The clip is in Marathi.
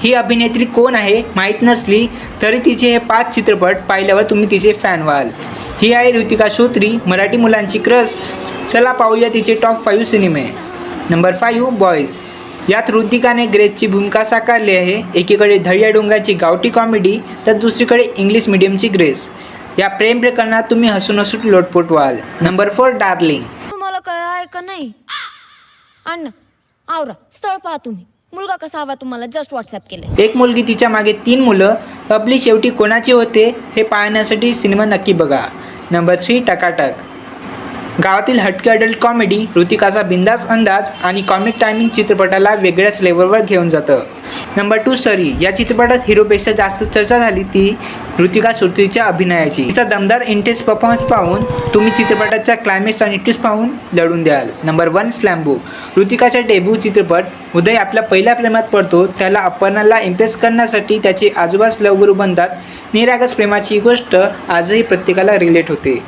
ही अभिनेत्री कोण आहे माहीत नसली तरी तिचे हे 5 चित्रपट पाहिल्यावर तुम्ही तिचे फॅन व्हाल. ही आहे ऋतिका श्रोत्री, मराठी मुलांची क्रश. चला पाहूया तिचे टॉप 5 सिनेमे. Number 5 boys. यात ऋतिकाने ग्रेसची भूमिका साकारली आहे. एकीकडे धैर्य डोंगाची गावठी कॉमेडी तर दुसरीकडे इंग्लिश मीडियमची ग्रेस. या प्रेम प्रकरणात तुम्ही हसून हसून लोटपोट व्हाल. Number 4 darling. तुम्हाला काय आहे का नाही? अण्णा आवरा, स्थळ पहा तुम्ही. मुलगा कसा हवा तुम्हाला? जस्ट व्हॉट्सअप केले. एक मुलगी तिच्या मागे 3 मुलं. आपली शेवटी कोणाचे होते हे पाहण्यासाठी सिनेमा नक्की बघा. नंबर 3 टकाटक. गावातील हटके अडल्ट कॉमेडी, ऋतिकाचा बिंदास अंदाज आणि कॉमिक टायमिंग चित्रपटाला वेगळ्याच लेवलवर घेऊन जातं. नंबर 2 सरी. या चित्रपटात हिरोपेक्षा जास्त चर्चा झाली ती ऋतिका श्रोत्रीच्या अभिनयाची. तिचा दमदार इंटेन्स परफॉर्मन्स पाहून तुम्ही चित्रपटाच्या क्लायमॅक्स आणि ट्विस्ट पाहून लढून द्याल. Number 1 slam book. ऋतिकाचा डेब्यू चित्रपट उदय आपल्या पहिल्या प्रेमात पडतो. त्याला अपर्णाला इम्प्रेस करण्यासाठी त्याचे आजोबाच लवगुरू बनतात. निरागस प्रेमाची गोष्ट आजही प्रत्येकाला रिलेट होते.